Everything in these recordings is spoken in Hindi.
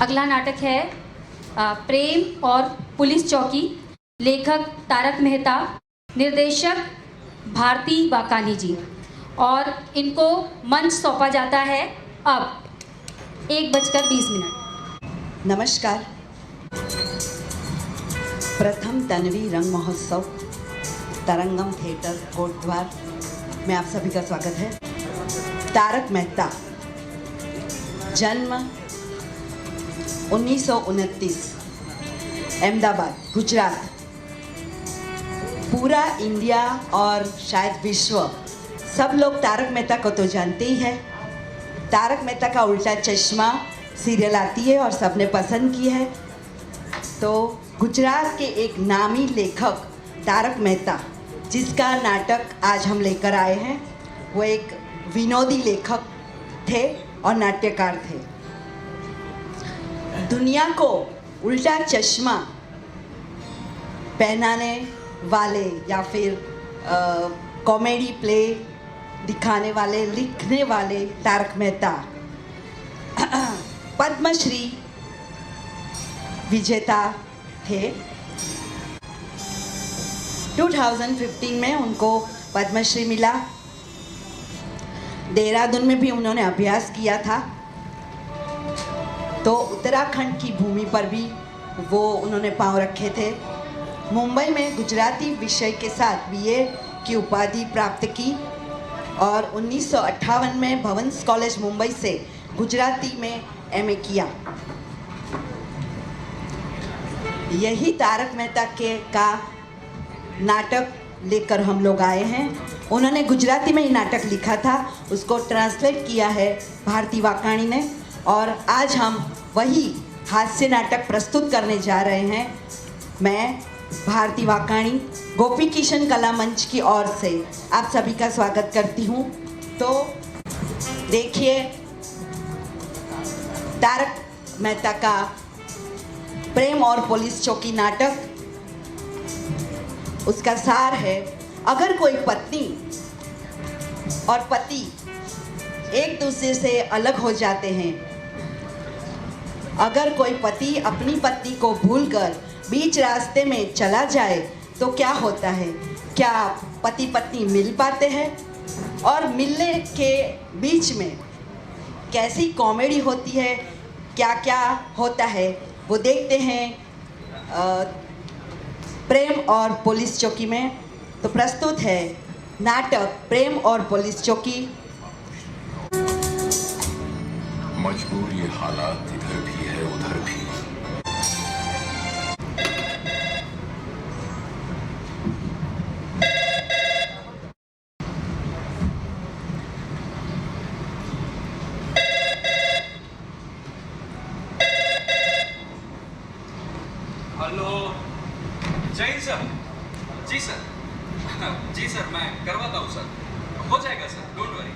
अगला नाटक है प्रेम और पुलिस चौकी। लेखक तारक मेहता, निर्देशक भारती वाकानी जी। और इनको मंच सौंपा जाता है अब 1:20। नमस्कार। प्रथम तन्वी रंग महोत्सव तरंगम थिएटर कोटद्वार में आप सभी का स्वागत है। तारक मेहता, जन्म 1929, अहमदाबाद, गुजरात। पूरा इंडिया और शायद विश्व सब लोग तारक मेहता को तो जानते ही है। तारक मेहता का उल्टा चश्मा सीरियल आती है और सबने पसंद की है। तो गुजरात के एक नामी लेखक तारक मेहता, जिसका नाटक आज हम लेकर आए हैं, वो एक विनोदी लेखक थे और नाट्यकार थे। दुनिया को उल्टा चश्मा पहनाने वाले या फिर कॉमेडी प्ले दिखाने वाले, लिखने वाले तारक मेहता पद्मश्री विजेता थे। 2015 में उनको पद्मश्री मिला। देहरादून में भी उन्होंने अभ्यास किया था, तो उत्तराखंड की भूमि पर भी वो उन्होंने पांव रखे थे। मुंबई में गुजराती विषय के साथ बीए की उपाधि प्राप्त की और 1958 में भवंस कॉलेज मुंबई से गुजराती में एमए किया। यही तारक मेहता के का नाटक लेकर हम लोग आए हैं। उन्होंने गुजराती में ही नाटक लिखा था, उसको ट्रांसलेट किया है भारती वाकानी ने, और आज हम वही हास्य नाटक प्रस्तुत करने जा रहे हैं। मैं भारती वाकानी गोपी किशन कला मंच की ओर से आप सभी का स्वागत करती हूँ। तो देखिए, तारक मेहता का प्रेम और पुलिस चौकी नाटक, उसका सार है, अगर कोई पत्नी और पति एक दूसरे से अलग हो जाते हैं, अगर कोई पति अपनी पत्नी को भूलकर बीच रास्ते में चला जाए तो क्या होता है? क्या पति पत्नी मिल पाते हैं? और मिलने के बीच में कैसी कॉमेडी होती है, क्या क्या होता है, वो देखते हैं प्रेम और पुलिस चौकी में। तो प्रस्तुत है नाटक प्रेम और पुलिस चौकी। मजबूर ये हालात इधर भी है उधर भी। हेलो, जय सर। जी सर, जी सर, मैं करवाता हूँ सर, हो जाएगा सर, डोंट वरी।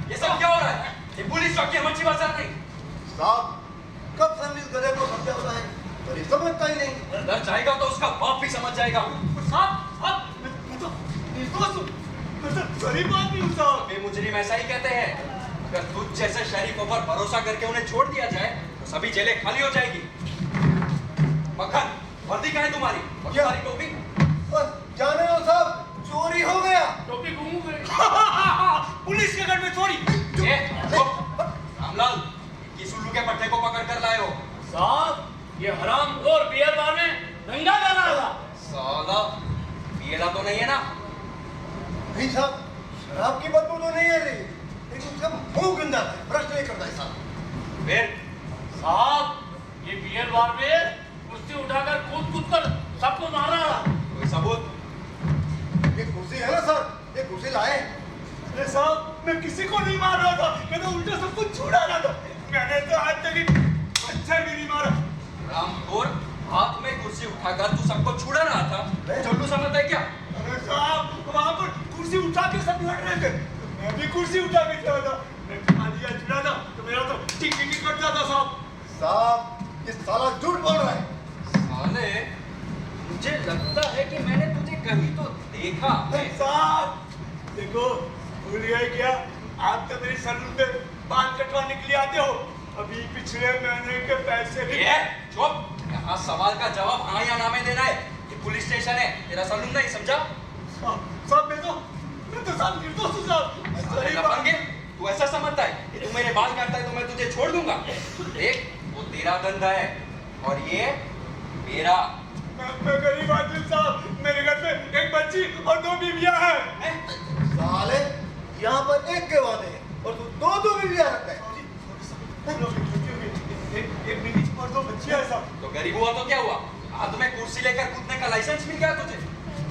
ये सब क्या हो रहा है? ये पुलिस चौकी है, मच्छी बाजार नहीं। साहब, कब से मिल गधे को समझा हुआ है, पर ये समझता ही नहीं। अंदर जाएगा तो उसका बाप भी समझ जाएगा। गरीब आदमी हूँ साहब। बेमुजरिम ऐसा ही कहते हैं। अगर तुझ जैसे शरीफों पर भरोसा करके उन्हें छोड़ दिया जाए तो सभी जेलें खाली हो जाएगी। मक्खन, वर्दी कहाँ है तुम्हारी? और क्या? तुम्हारी टोपी? जाने हो साहब, चोरी हो गया। टोपी घूम गई। पुलिस के घर में चोरी। ये रामलाल, किस उल्लू के पट्टे को पकड़ कर लाए हो? साहब, ये हरामखोर बियर बार में दंगा कर रहा था। साला, पिएला तो नहीं है ना? नहीं साहब, शराब की बदबू तो नहीं है रही, लेकिन उसका मुंह गंदा है, ब्रश नहीं करता है साहब। फिर साहब, ये बियर बार में कुर्सी उठाकर कूद कर सबको मार रहा था। कोई सबूत? ये कुर्सी है ना सर, ये कुर्सी लाए। अरे साहब, मैं किसी को नहीं मार रहा था, मैं तो उल्टा सबको छुड़ा रहा था। मैंने तो आज तक अच्छा भी नहीं मारा। रामखोर, हाथ में कुर्सी उठाकर तू सबको छुड़ा रहा था। चुल्लू समझता है क्या? अरे साहब, वहाँ पर कुर्सी उठा के सब लड़ रहे थे, मैं भी कुर्सी उठा के खड़ा था। मैं खाली छुड़ा था तो मेरा तो टिक टिक करता था साहब। साहब, ये साला झूठ बोल रहा है। साले, मुझे लगता है कि मैंने तुझे कहीं तो देखा है। साहब देखो, भूल गए क्या? आप तो मेरी सैलून पे बाल कटवाने के लिए आते हो। अभी पिछले महीने के पैसे भी ये चुप, यहाँ सवाल का जवाब हाँ या ना में देना है। ये पुलिस स्टेशन है, तेरा सैलून नहीं, समझा? साहब मैं तो साहब निर्दोष हूँ साहब। साले लफंगे, तू ऐसा समझता है कि तू मेरे बाल काटता है तो मैं तुझे छोड़ दूंगा? देख, वो तेरा धंधा है और ये मेरा। मैं गरीब आदमी साहब, मेरे घर पे एक बच्ची और 2 बीवियां हैं। साले यहाँ पर एक के वादे हैं और तू दो बीवियां रखता है। एक बीवी और 2 बच्चियां हैं साहब। तो गरीब हुआ तो क्या हुआ? हाथ में कुर्सी लेकर कूदने का लाइसेंस मिल गया तुझे।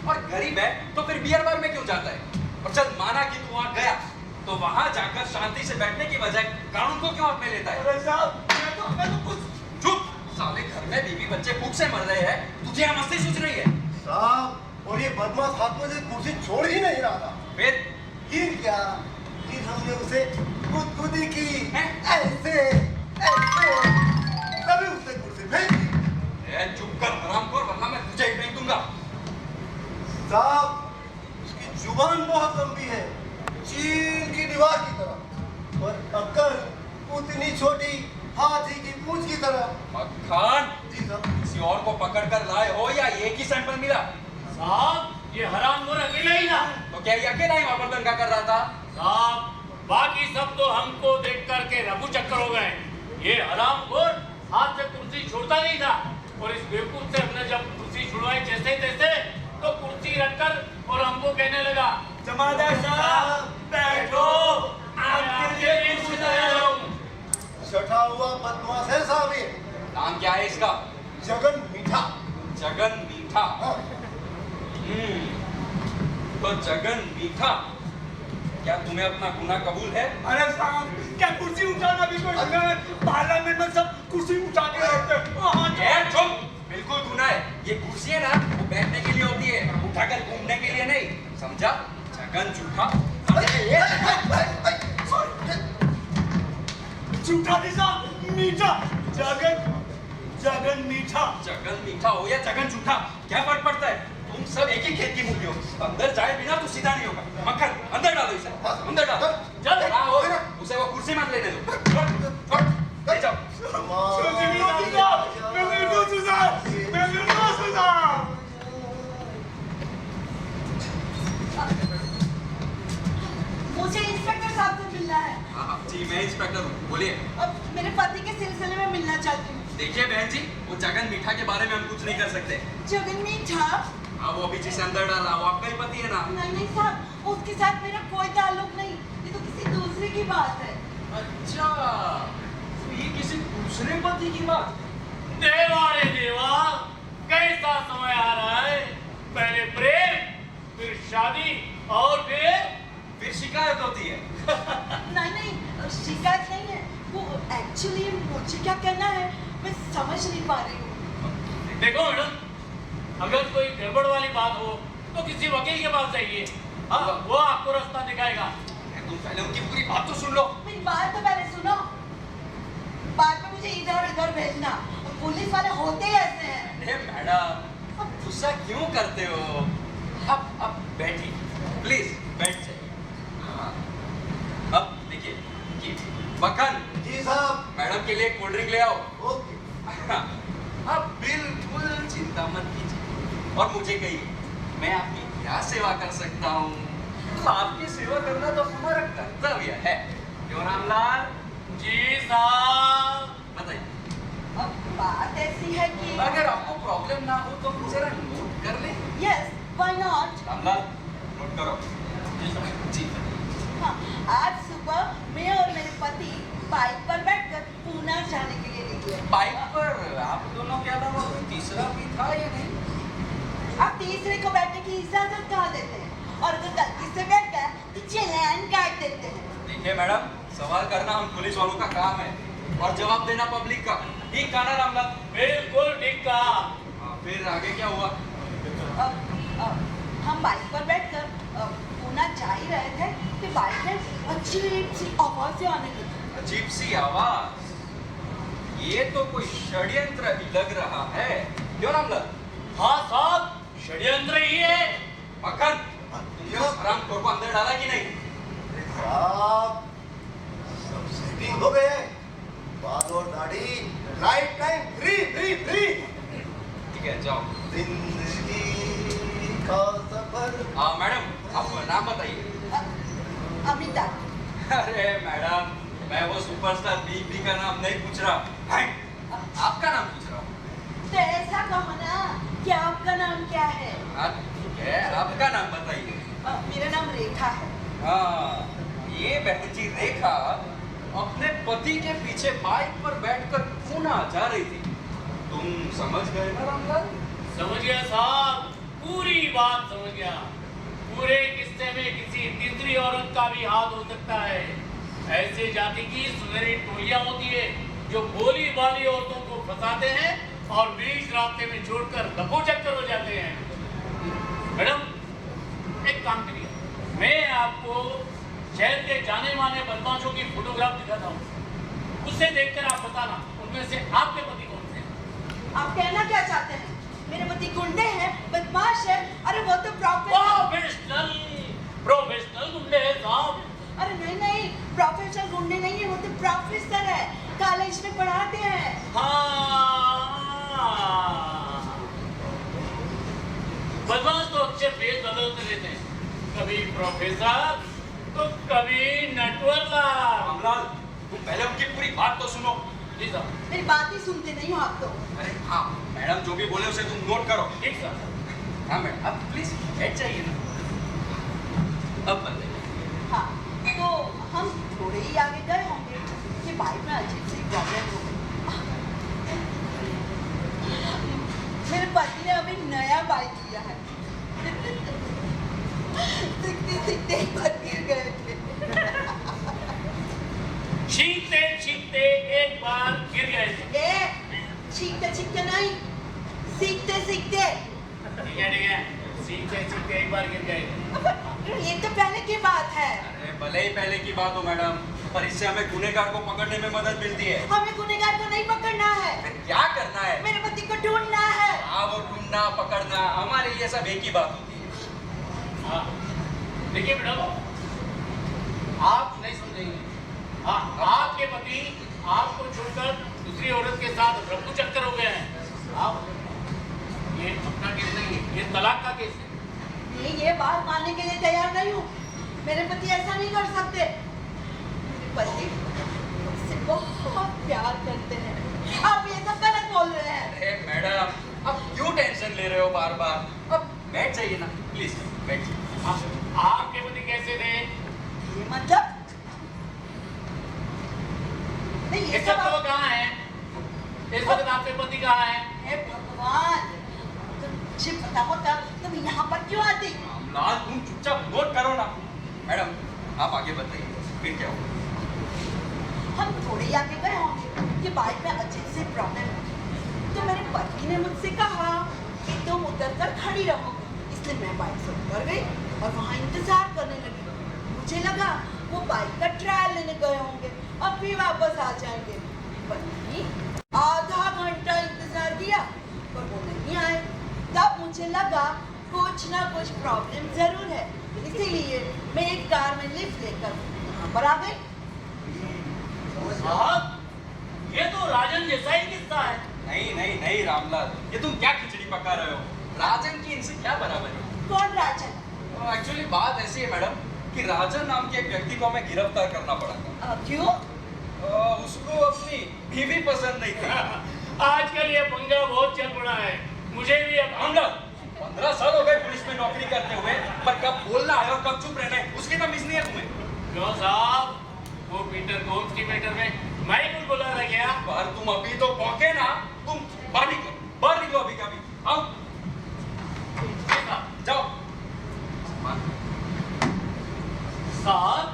और गरीब है तो फिर बियर बार में क्यों जाता है? और चल माना कि तू वहां गया तो वहां जाकर शांति से बैठने की बजाय कानून को क्यों हाथ में लेता है? अरे साहब मैं तो कुछ चुप, साले घर में बीवी बच्चे भूख से मर रहे हैं, तुझे यहाँ मस्ती सूझ रही है? साहब, और ये बदमाश हाथ में से कुर्सी छोड़ ही नहीं रहा था। फिर क्या फिर हमने उसे गुदगुदी की हैं? ऐसे तभी उसने कुर्सी फेंक दी। चुप कर हरामखोर, वरना मैं तुझे ही फेंक दूंगा। साहब, उसकी जुबान बहुत लंबी है, चीन की दीवार की तरह, और अक्ल उतनी छोटी हाथी की पूंछ की तरह। मक्खन, जी साहब। किसी और को पकड़ कर लाए हो या एक ही सैंपल मिला? साहब ये हरामखोर अकेला ही था। तो क्या ये अकेला ही वहां पर दंगा कर रहा था? साहब बाकी सब तो हमको देख करके रघु चक्कर हो गए। ये हरामखोर हाथ से कुर्सी छोड़ता नहीं था और इस बेवकूफ से हमने जब कुर्सी छुड़वाई जैसे तैसे तो कुर्सी रखकर और हमको कहने लगा, जमादार साहब बैठो, आपके लिए नहीं कुछ पूछा जा रहा हूँ। छठा हुआ बदमाश है साहब ये, नाम क्या है इसका? जगन मीठा। जगन मीठा। हाँ। तो जगन मीठा, क्या तुम्हें अपना गुनाह कबूल है? अरे साहब क्या कुर्सी उठाना भी कोई गुनाह है? पार्लियामेंट में सब कुर्सी उठा के रखते हैं। ए, चुप, बिल्कुल गुनाह है। ये कुर्सी है ना, वो बैठने के लिए होती है, उठाकर घूमने के लिए नहीं, समझा? जगन झूठा। झूठा नहीं साहब, मीठा। जगन मीठा। जगन मीठा हो या जगन झूठा, क्या फर्क पड़ता है? तुम सब एक ही खेत की मूली हो। अंदर जाए बिना तो सीधा नहीं होगा। मक्खन, अंदर डालो इसे, अंदर डालो। चल। हाँ हो, उसे वो कुर्सी मत लेने दो। छोड़, ले जाओ। मैं निर्दोष हूँ साहब, मैं निर्दोष हूँ साहब। मुझे इंस्पेक्टर साहब से मिलना है। हाँ, जी मैं इंस्पेक्टर हूँ, बोलिए। अब मेरे पति के सिलसिले में मिलना चाहती हूँ। देखिए बहन जी, वो जगन मीठा के बारे में हम कुछ नहीं कर सकते। जगन मीठा? हाँ, वो अभी जिसे अंदर डाला वो आपका ही पति है ना? नहीं साहब, उसके साथ मेरा कोई ताल्लुक नहीं, ये तो किसी दूसरे की बात है। अच्छा, तो ये किसी दूसरे पति की बात? देवा रे देवा, कैसा समय आ रहा है। पहले प्रेम, फिर शादी और फिर शिकायत होती है। नहीं, शिकायत नहीं है। वो एक्चुअली मुझे क्या करना है मैं समझ नहीं पा रही हूँ। देखो मैडम, अगर कोई गड़बड़ वाली बात हो तो किसी वकील के पास जाइए। हाँ, वो आपको रास्ता दिखाएगा। तुम पहले उनकी पूरी बात तो सुन लो। मेरी बात तो पहले सुनो, बाद में मुझे इधर उधर भेजना। पुलिस वाले होते ही ऐसे हैं। अरे मैडम, अब गुस्सा क्यों करते हो? अब बैठिए, प्लीज बैठ जाइए। हाँ, अब देखिए कि मक्खन, जी साहब। मैडम के लिए कोल्ड ड्रिंक ले आओ। ओके। आप बिल्कुल चिंता मत कीजिए और मुझे कहिए, मैं आपकी क्या सेवा कर सकता हूँ? आपकी सेवा करना तो हमारा कर्तव्य है, क्यों रामलाल? जी साहब। बताइए। अब बात ऐसी है कि अगर आपको प्रॉब्लम ना हो तो जरा नोट कर ले। Yes, why not. Ramlal, note करो। जी। हाँ, आज सुबह मैं और मेरे पति बाइक पर बैठकर पूना जाने के लिए निकले। बाइक पर आप दोनों के अलावा कोई तीसरा भी था या नहीं? आप तीसरे को बैठने की इजाजत कहाँ देते हैं? और अगर गलती से बैठ गया तो चालान काट देते हैं। देखिए मैडम, सवाल करना हम पुलिस वालों का काम है और जवाब देना पब्लिक का। ठीक कहा ना रामलाल? बिल्कुल ठीक कहा। फिर आगे क्या हुआ? अब हम बाइक पर बैठकर पूना जा ही रहे थे कि बाइक में अजीब सी आवाजें आने लगी। अजीब सी आवाज? ये तो कोई षड्यंत्र ही लग रहा है, क्यों रामलाल? हाँ साहब, षड्यंत्र ही है। मक्खन, तुमने उस हरामखोर को अंदर डाला कि नहीं? साहब, सब सेटिंग हो गए। बाल और दाढ़ी, right time, free free free. ठीक है, जाओ। जिंदगी का सफर। मैडम, आप नाम बताइए। अमिताभ। अरे मैडम, मैं वो सुपरस्टार बीबी का नाम नहीं पूछ रहा, हैं? आपका नाम पूछ रहा हूँ। तो ऐसा कहो ना कि आपका नाम क्या है? ठीक है, आपका नाम बताइए। मेरा नाम रेखा है। हाँ, ये बहन जी रेखा अपने पति के पीछे बाइक पर बैठकर पूना जा रही थी। तुम समझ गए ना रामलाल? समझ गया साहब, पूरी बात समझ गया। पूरे किस्से में किसी तीसरी औरत का भी हाथ हो सकता है। ऐसे जाति की सुनहरी टोलियां होती है जो भोली भाली औरतों को फंसाते हैं और बीच रास्ते में छोड़कर लपो चक्कर हो जाते हैं। मैडम, एक काम करिए, मैं आपको शहर के जाने माने बदमाशों की फोटोग्राफ दिखाता हूँ। उससे देखकर आप बताना उनमें से आपके पति कौन से हैं। आप कहना क्या चाहते हैं? मेरे पति गुंडे हैं, बदमाश है। अरे वो तो प्रोफेशनल गुंडे हैं साहब। अरे नहीं नहीं, प्रोफेशनल गुंडे नहीं है, वो तो प्रोफेसर है, कॉलेज में पढ़ाते हैं। हाँ, बदमाश तो अक्सर फेस बदलते रहते हैं, कभी प्रोफेसर तो कभी नटवरलाल। रामलाल, तुम पहले उनकी पूरी बात तो सुनो। जी साहब। मेरी बात ही सुनते नहीं हो आप तो। अरे हाँ, मैडम जो भी बोले उसे तुम नोट करो। ठीक साहब। हाँ मैडम, अब प्लीज बैठ जाइए ना। अब बताइए। हाँ, तो हम थोड़े ही आगे गए होंगे कि बाइक में अजीब सी प्रॉब्लम हो गई। मेरे पति ने अभी नया बाइक लिया है। सीखते एक बार गिर गए थे। चीखते एक बार गिर गए थे। चीखते नहीं, सीखते ठीक है, सीखते एक बार गिर गए थे। ये तो पहले की बात है। अरे भले ही पहले की बात हो मैडम, पर इससे हमें गुनहगार को पकड़ने में मदद मिलती है। हमें गुनहगार को नहीं पकड़ना है, फिर क्या करना है? मेरे पति को ढूंढना है। हाँ, वो ढूंढना पकड़ना हमारे लिए सब एक ही बात होती है। हाँ, देखिए मैडम, आप नहीं समझेंगे। हाँ, आपके पति आपको छोड़कर दूसरी औरत के साथ रफू चक्कर हो गए हैं। आप, ये अपना केस नहीं है, ये तलाक का केस है। ये बात मानने के लिए तैयार नहीं हूँ। मेरे पति ऐसा नहीं कर सकते। मेरे पति मुझसे बहुत प्यार करते हैं। आप ये सब गलत बोल रहे हैं। अरे मैडम, अब क्यों टेंशन ले रहे हो बार बार? अब बैठ जाइए ना, प्लीज बैठ जाइए। आपके पति कैसे थे? ये मतलब नहीं, ये इस सब वक्त वो कहाँ है? इस वक्त आपके पति कहाँ है? हे भगवान, तुम मुझे पता होता तुम यहाँ पर क्यों आती? रामलाल, तुम चुपचाप नोट करो ना। मैडम, आप आगे बताइए, फिर क्या हुआ? हम थोड़े ही आगे गए होंगे कि बाइक में अजीब सी प्रॉब्लम है। तो मेरे पति ने मुझसे कहा कि तुम उतर कर खड़ी रहो, इसलिए मैं बाइक से उतर गई और वहाँ इंतजार करने लगी। मुझे लगा वो बाइक का ट्रायल लेने गए होंगे, अब भी वापस आ जाएंगे। पर नहीं, आधा घंटा इंतजार किया पर वो नहीं आए। तब मुझे लगा कुछ ना कुछ प्रॉब्लम जरूर है, इसीलिए मैं एक कार में लिफ्ट लेकर यहाँ पर आ गई। साहब, ये तो राजन जैसा ही किस्सा है। नहीं नहीं नहीं रामलाल, ये तुम क्या खिचड़ी पका रहे हो? राजन की इनसे क्या बराबरी? कौन राजन? एक्चुअली बात ऐसी है मैडम कि राजन नाम के एक व्यक्ति को हमें गिरफ्तार करना पड़ा था। क्यों? उसको अपनी बीवी पसंद नहीं थी। आजकल ये पंगा बहुत चल पड़ा है, मुझे भी अब रामलाल, 15 साल हो गए पुलिस में नौकरी करते हुए, पर कब बोलना है और कब चुप रहना है उसकी तमीज नहीं है तुम्हें। क्यों साहब, वो पीटर गोम्स की मैटर में मैं ही कुछ बोला था क्या? पर तुम अभी तो पहुंचे ना, तुम बाहर निकलो अभी का अभी। आओ जाओ। साहब,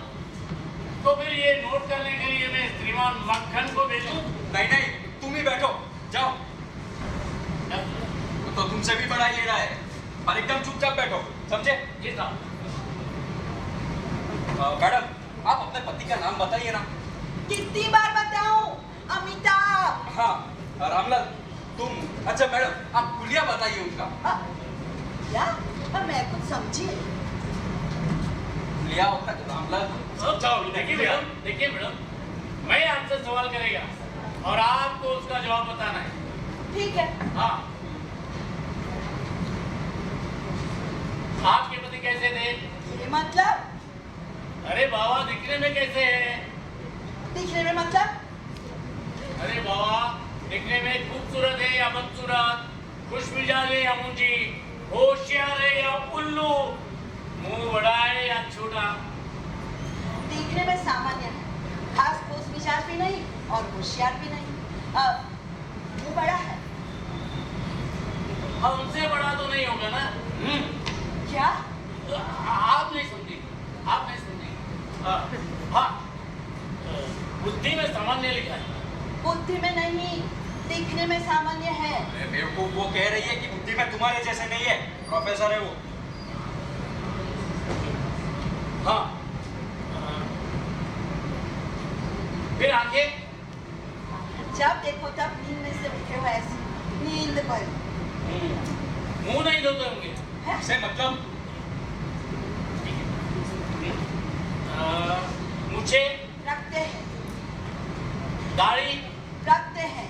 तो फिर ये नोट करने के लिए मैं श्रीमान मक्खन को भेजूं? नहीं नहीं, तुम ही बैठो, जाओ। तो तुमसे भी बड़ा ये रहा है, और एकदम चुपचाप बैठो, समझे? जी साहब। मैडम, आप अपने पति का नाम बताइए ना। कितनी बार बताऊं? अमिताभ। हाँ रामलाल तुम अच्छा मैडम आप कुलिया बताइए उनका। क्या मैं कुछ समझी नहीं। कुलिया होता है रामलाल जाओ। देखिए मैडम मैं आपसे सवाल करेगा और आपको उसका जवाब बताना है। ठीक है। हाँ आपके पति कैसे थे? ये मतलब अरे बाबा दिखने में कैसे है? दिखने में मतलब अरे बाबा दिखने में खूबसूरत है या बदसूरत, खुशमिजाज है या मुंजी, होशियार है या उल्लू, मुंह बड़ा है या छोटा? दिखने में सामान्य है, खास ठोस मिजाज भी नहीं और होशियार भी नहीं। मुंह बड़ा है। हमसे बड़ा तो नहीं होगा ना? क्या आप नहीं समझी, आप नहीं समझी। हाँ बुद्धि में सामान्य लिखा है। बुद्धि में नहीं, दिखने में सामान्य है। बेवकूफ वो कह रही है कि बुद्धि में तुम्हारे जैसे नहीं है, प्रोफेसर है वो। हाँ फिर आगे जब देखो तब नींद में से उठे हो ऐसी नींद पर। मुंह नहीं धोते होंगे से मतलब मुझे रखते हैं, दाढ़ी, रखते हैं,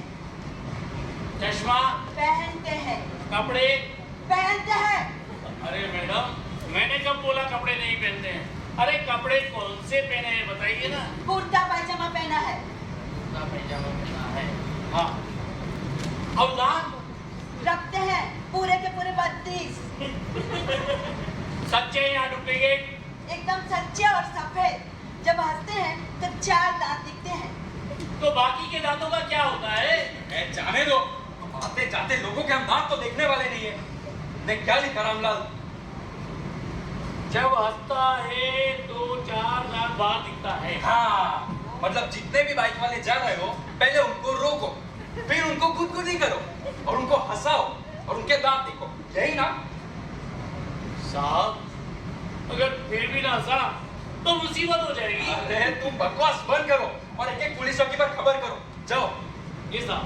चश्मा, पहनते हैं, कपड़े। पहनते हैं। अरे मैडम मैंने कब बोला कपड़े नहीं पहनते हैं? अरे कपड़े कौन से पहने हैं बताइए ना। कुर्ता पायजामा पहना है। कुर्ता पैजामा पहना है। हाँ औलाद रखते हैं पूरे के पूरे 32। सच्चे या डुप्लीकेट? एकदम सच्चे और सफेद। जब हंसते हैं तो 4 दांत दिखते हैं। तो बाकी के दांतों का क्या होता है? जाने दो, आते जाते लोगों के हम दांत तो देखने वाले नहीं है। ने क्या लिखा रामलाल? जब हंसता है 2-4 दांत बाहर दिखता है। हाँ मतलब जितने भी बाइक वाले जा रहे हो पहले उनको रोको, फिर उनको गुदगुदी करो और उनको हंसाओ और उनके दांत देखो, यही ना? साहब अगर फिर भी ना हंसा तो मुसीबत हो जाएगी। अरे तुम बकवास बंद करो और एक-एक पुलिस चौकी पर खबर करो। जाओ। ये साहब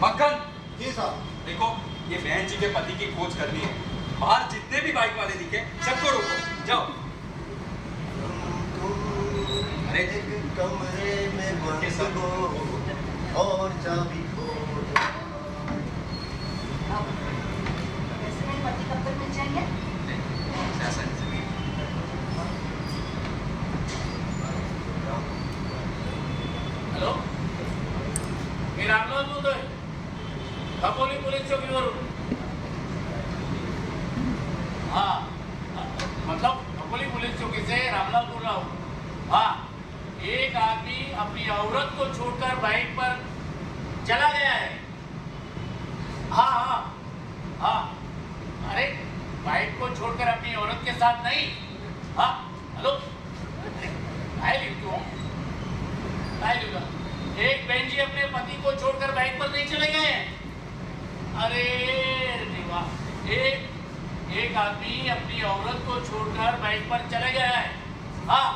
मक्खन जी साहब। देखो ये बहन जी के पति की खोज करनी है। बाहर जितने भी बाइक वाले दिखे सबको रोको। जाओ। अरे एक कमरे में बंद हो और चाबी खो। वैसे मेरे पति कब तक मिल जाएंगे? हॅलो मी रामलाल बोलतोय खपोली पोलीस चौकीवरून. हाँ मतलब खपोली पुलिस चौकी से रामलाल बोल रहा हूँ। हाँ एक आदमी अपनी औरत को छोड़कर बाइक पर चला गया है। हाँ हाँ हाँ अरे बाइक को छोड़कर अपनी औरत के साथ नहीं। हाँ हेलो एक बहन जी अपने पति को छोड़कर बाइक पर नहीं चले गए हैं। अरे देवा एक आदमी अपनी औरत को छोड़कर बाइक पर चले गया है। हाँ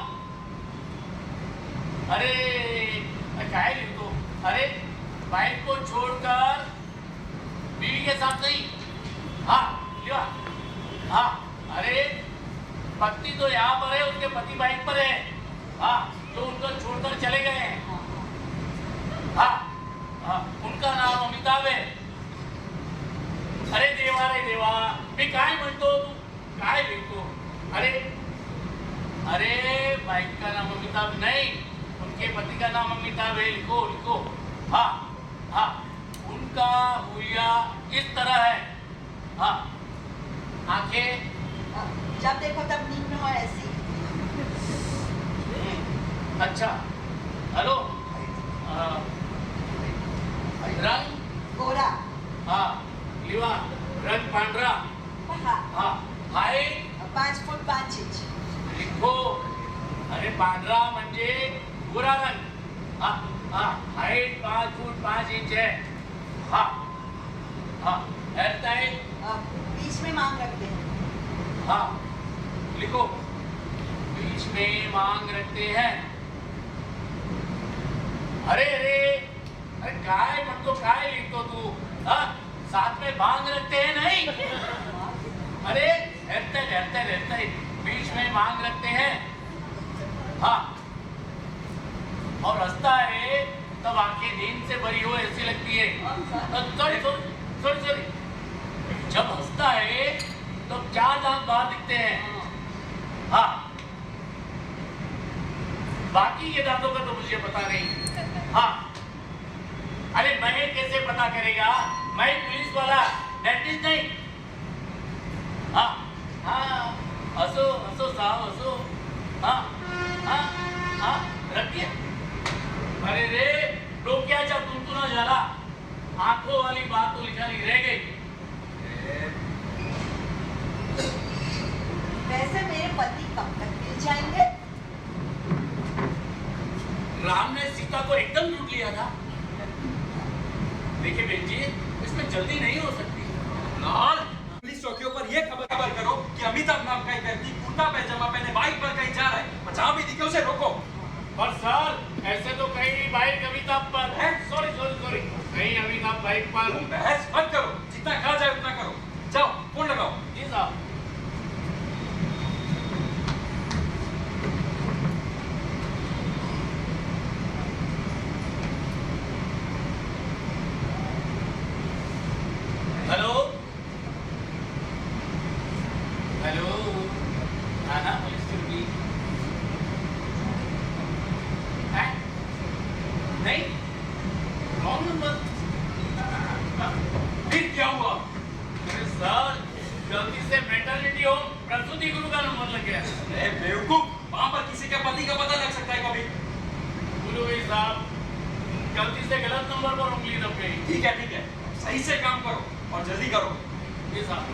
अरे क्या है तो अरे बाइक को छोड़कर बीवी के साथ नहीं। हाँ लिया हाँ अरे पति तो यहाँ पर है, उसके पति बाइक पर है। हाँ तो उनको छोड़कर चले गए हैं। हाँ हाँ उनका नाम अमिताभ है। अरे देवा मी काय म्हणतो तू काय लिखतो? अरे बाइक का नाम अमिताभ नहीं, उनके पति का नाम अमिताभ है। लिखो। हाँ हाँ उनका हुलिया इस तरह है। हाँ आंखें जब देखो तब नींद में हो ऐसी। अच्छा हेलो रंग गोरा। हाँ लिवा रंग पांढरा। हाँ हाँ हाईट 5 फूट 5 इंच। लिखो अरे पांढरा म्हणजे गोरा रंग। हाँ हाँ हाईट 5 फूट 5 इंच है। हाँ हाँ हेयर टाइट बीच में मांग रखते हैं। हाँ लिखो बीच में मांग रखते हैं। अरे अरे काय म्हणतो, काय लिखतो तू? हाँ? साथ में भांग रखते हैं नहीं? अरे रहता है, बीच में भांग रखते हैं। हाँ, और हंसता है तब आंखें नींद से भरी हो ऐसी लगती है। सॉरी, जब हंसता है तब 4 दांत बाहर दिखते हैं। हाँ, बाकी के दांतों का तो मुझे पता नहीं। हाँ, अरे मैं कैसे पता करेगा? मैं पुलिस वाला, डेंटिस्ट नहीं। हाँ हाँ, हंसो साहब, हंसो। हाँ हाँ हाँ, रखिए। अरे रे, डोक्याच्या तुंतुना झाला, आंखों वाली बात तो लिखानी रह गई। वैसे मेरे पति कब तक मिल जाएंगे? राम ने सीता को एकदम लूट लिया था। देखिए बहन जी, इसमें जल्दी नहीं हो सकती। लाल, पुलिस चौकियों पर ये खबर करो कि अमिताभ नाम का एक व्यक्ति कुर्ता पैजामा पहने बाइक पर कहीं जा रहा है, और जहां भी दिखे उसे रोको। पर सर, ऐसे तो कहीं बाइक अमिताभ पर है। सॉरी, कहीं अमिताभ बाइक पर। बहस मत करो, जितना कहा जाए उतना करो। जाओ, फोन लगाओ। जी साहब। हेलो, थाना पुलिस चौकी है? नहीं, रॉन्ग नंबर। फिर क्या हुआ? अरे सर, गलती से मैटरनिटी होम प्रसूति गुरु का नंबर लग गया। अरे बेवकूफ, वहां पर किसी के पति का पता लग सकता है कभी। गुरु भाई साहब, गलती से गलत नंबर पर उंगली दब गई। ठीक है, सही से काम करो और जल्दी करो। जी साहब।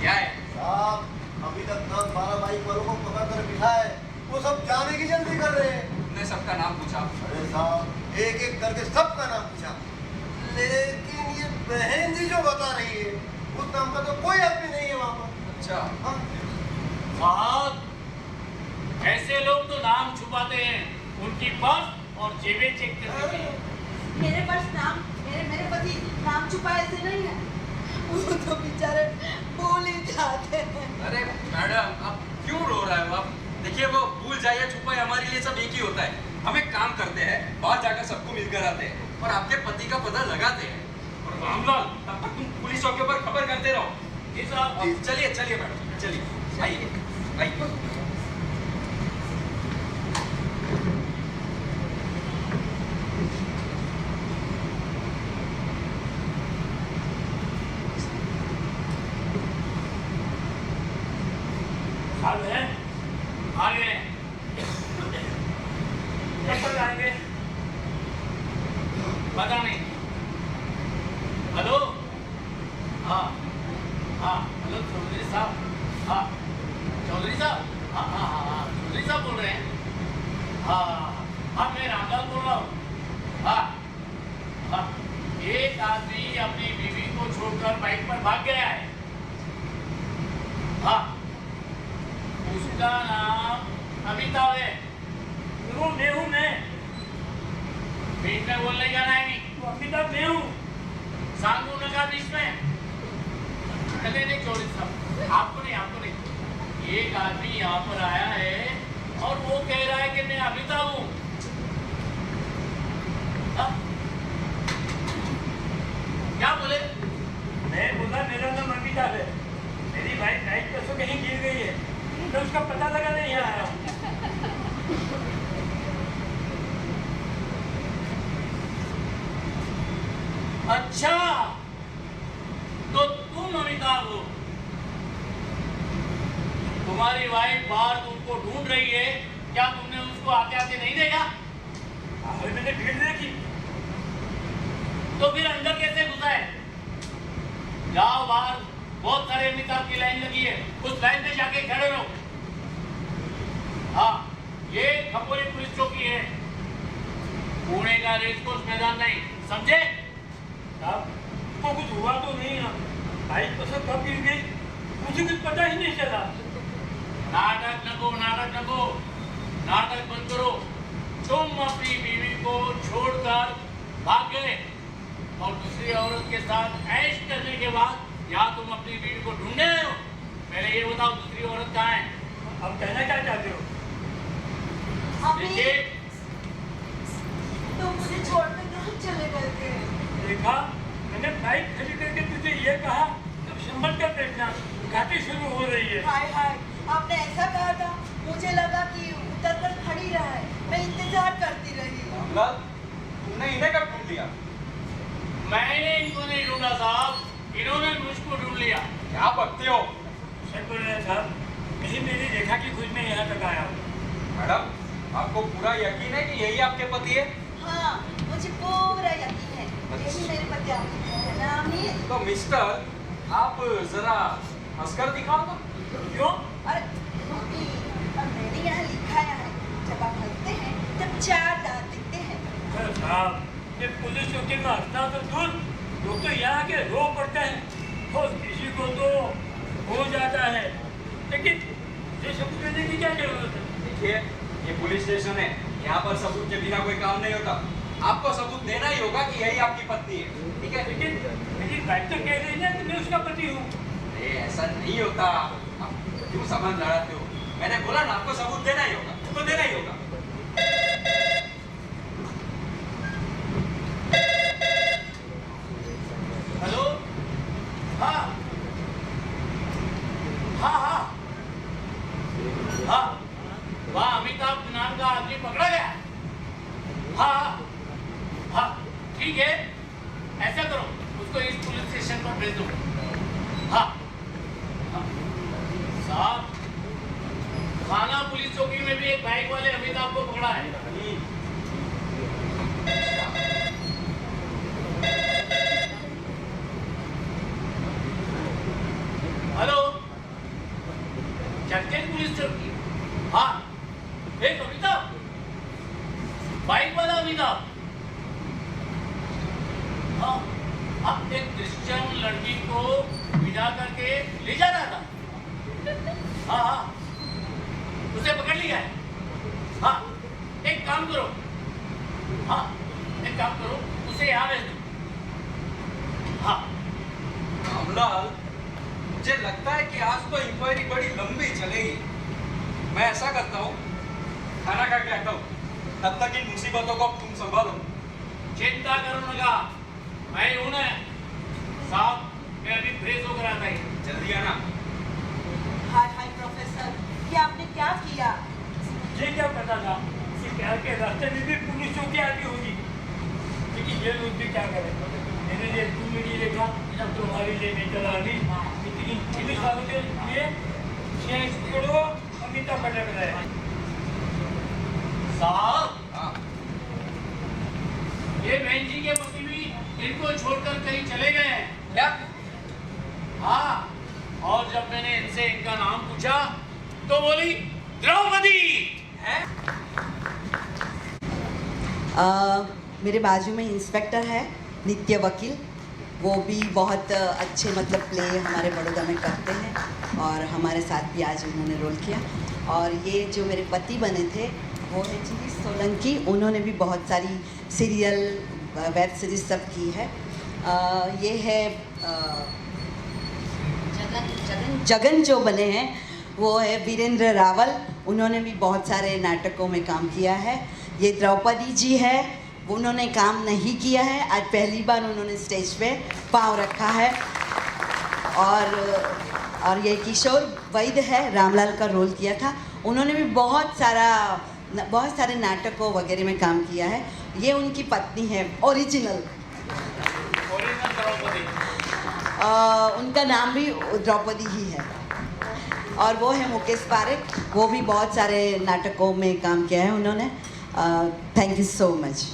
क्या है? साहब, अभी तक 10-12 बाइक वालों को पकड़ कर बिठा है, वो सब जाने की जल्दी कर रहे हैं। तुमने सबका नाम पूछा? अरे साहब, एक करके सबका नाम पूछा, लेकिन ये बहन जी जो बता रही है, उस नाम का तो कोई आदमी नहीं है वहाँ पर। अच्छा, हाँ? साहब, ऐसे लोग तो नाम छुपाते हैं, उनकी पर्स और जेबें चेक करते हैं। मेरे पास नाम, मेरे पति नाम छुपाए ऐसे नहीं है, वो तो बेचारे भूल ही जाते हैं। अरे मैडम, आप क्यों रो रहे हो? आप देखिए, वो भूल जाए या छुपाए, हमारे लिए सब एक ही होता है। हम एक काम करते हैं, बाहर जाकर सबको मिलकर आते हैं और आपके पति का पता लगाते हैं। और रामलाल, तब तक तुम पुलिस चौकियों पर खबर करते रहो। जी साहब। चलिए मैडम, चलिए, आइए। साहब है, आ गए। कब तक आएंगे? पता नहीं। हेलो, हाँ, हेलो चौधरी साहब। हाँ, चौधरी साहब। हाँ, चौधरी साहब बोल रहे हैं। हाँ, मैं रामलाल बोल रहा हूँ। हाँ, एक आदमी अपनी बीवी को छोड़कर बाइक पर भाग गया है। हाँ, उसका नाम अमिताभ है। मैं बीच में बोलने का नहीं, तो अमिताभ मैं हूँ। सांगू नका बीच में। नहीं चौधरी साहब, आपको नहीं। एक आदमी यहाँ पर आया है और वो कह रहा है कि मैं अमिताभ हूँ। क्या बोले? मैं बोला मेरा नाम अमिताभ है, मेरी बाइक नाइट पर सो कहीं गिर गई है, तो उसका पता लगाने यहाँ आया हूँ। अच्छा, तो तुम अमिताभ हो। तुम्हारी वाइफ बाहर तुमको ढूंढ रही है, क्या तुमने उसको आते आते नहीं देखा? अरे मैंने भीड़ देखी। तो फिर अंदर कैसे घुसा है? जाओ बाहर, बहुत सारे अमिताभ की लाइन लगी है, उस लाइन में जाके खड़े रहो। हाँ, ये खपोरी पुलिस चौकी है, पुणे का रेसकोर्स मैदान नहीं, समझे? साहब, तो कुछ हुआ तो नहीं है, बाइक पर से कब गिर गई मुझे कुछ पता ही नहीं चला। नाटक नको, नाटक बंद करो। तुम अपनी बीवी को छोड़कर भाग गए और दूसरी औरत के साथ ऐश करने के बाद यहाँ तुम अपनी बीवी को ढूंढने आए हो। पहले ये बताओ दूसरी औरत कहाँ है? अब कहना क्या चाहते हो? अभी देखिए, तुम मुझे छोड़कर कहाँ चले गए थे? देखा, मैंने बाइक खड़ी करके तुझे ये कहा, तो संभल कर देखना, घाटी शुरू हो रही है। हाय हाय, आपने ऐसा कहा था, मुझे लगा कि उतर कर खड़ी रहा है, मैं इंतजार करती रही। रामलाल, तुमने इन्हें कब ढूंढ लिया? मैंने इनको नहीं ढूंढा साहब, इन्होंने मुझको ढूंढ लिया। क्या बकते हो? सच बोल रहे साहब, कहीं मैंने देखा कि खुद मैं यहाँ तक आया हूँ। मैडम, आपको पूरा यकीन है कि यही आपके पति है? हाँ, मुझे पूरा यकीन है, यही मेरे पति है ना अमीर? तो मिस्टर, आप जरा हंसकर दिखाओ तो। क्यों? अरे मम्मी, और मैंने यहाँ लिखाया है, जब आप हंसते हैं तब 4 दांत दिखते हैं। अरे साहब, ये पुलिस चौकी में हंसना तो दूर, लोग तो यहाँ के रो पड़ते हैं, और किसी को तो हो जाता है, लेकिन ये सबूत देने की क्या जरूरत है? देखिए, ये पुलिस स्टेशन है, यहाँ पर सबूत के बिना कोई काम नहीं होता। आपको सबूत देना ही होगा कि यही आपकी पत्नी है, ठीक है? लेकिन बाइक तो कह रही है कि मैं उसका पति हूँ। अरे ऐसा नहीं होता, आप क्यों समझ लड़ाते हो? मैंने बोला ना, आपको सबूत देना ही होगा, तो देना ही होगा। हेलो, हाँ हाँ हाँ हाँ, वहाँ अमिताभ नाम का आदमी पकड़ा गया। हाँ हाँ हाँ, ठीक है, ऐसा करो, उसको इस पुलिस स्टेशन पर भेज दो। हाँ हाँ साहब, थाना पुलिस चौकी में भी एक बाइक वाले अमिताभ को पकड़ा है। हेलो, चटकेन पुलिस चौकी। हाँ, एक अमिताभ, बाइक वाला अमिताभ। हाँ हाँ, एक क्रिश्चियन लड़की को विदा करके ले जा रहा था। हाँ हाँ, उसे पकड़ लिया है। हाँ, एक काम करो, हाँ एक काम करो, उसे यहाँ भेज दो। हाँ रामलाल, मुझे लगता है कि आज तो इंक्वायरी बड़ी लंबी चलेगी। मैं ऐसा करता हूँ, खाना खा के आता हूँ, तब तक इन मुसीबतों को तुम संभालो। चिंता करो लगा, मैं हूं ना साहब, मैं अभी फ्रेश होकर आता ही। जल्दी आना। हाय हाय प्रोफेसर, ये आपने क्या किया? ये क्या पता था कि प्यार के रास्ते में भी पुलिस चौकी आती होगी, लेकिन ये लोग भी क्या करें। मैंने ये तुमने ये देखा, जब तुम्हारी लेने चला अभी, लेकिन पुलिस वालों के लिए ये करो अमिताभ भटक रहे हैं। साहब, हाँ, ये बहन जी के पति भी इनको छोड़कर कहीं चले गए हैं। क्या? हाँ, और जब मैंने इनसे इनका नाम पूछा तो बोली द्रौपदी है। मेरे बाजू में इंस्पेक्टर है नित्य वकील, वो भी बहुत अच्छे मतलब प्ले हमारे बड़ौदा में करते हैं और हमारे साथ भी आज उन्होंने रोल किया। और ये जो मेरे पति बने थे वो है जी सोलंकी, उन्होंने भी बहुत सारी सीरियल वेब सीरीज सब की है। ये है जगन जो बने हैं वो है वीरेंद्र रावल, उन्होंने भी बहुत सारे नाटकों में काम किया है। ये द्रौपदी जी है, उन्होंने काम नहीं किया है, आज पहली बार उन्होंने स्टेज पे पाँव रखा है। और ये किशोर वैद्य है, रामलाल का रोल किया था, उन्होंने भी बहुत सारे नाटकों वगैरह में काम किया है। ये उनकी पत्नी है ओरिजिनल, द्रौपदी। उनका नाम भी द्रौपदी ही है। और वो है मुकेश पारेख, वो भी बहुत सारे नाटकों में काम किया है उन्होंने। Thank you so much.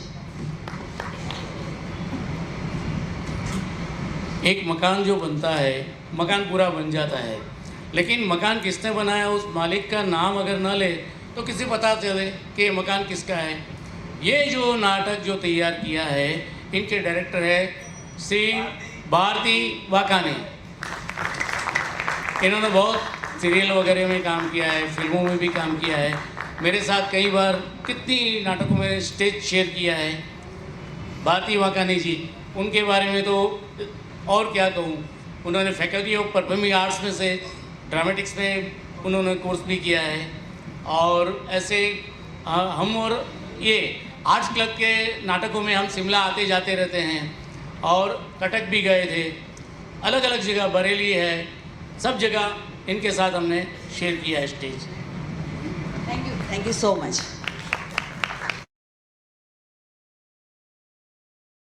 एक मकान जो बनता है, मकान पूरा बन जाता है, लेकिन मकान किसने बनाया उस मालिक का नाम अगर ना ले तो किसी पता चले कि मकान किसका है। ये जो नाटक जो तैयार किया है, इनके डायरेक्टर है श्री भारती वाकानी। इन्होंने बहुत सीरियल वगैरह में काम किया है, फिल्मों में भी काम किया है। मेरे साथ कई बार कितनी नाटकों में स्टेज शेयर किया है। भारती वाकानी जी, उनके बारे में तो और क्या कहूँ, उन्होंने फैकल्टी ऑफ परफॉर्मिंग आर्ट्स में से ड्रामेटिक्स में उन्होंने कोर्स भी किया है। और ऐसे हम और ये आर्ट्स क्लब के नाटकों में हम शिमला आते जाते रहते हैं और कटक भी गए थे, अलग अलग जगह, बरेली है, सब जगह इनके साथ हमने शेयर किया है stage. Thank you so much.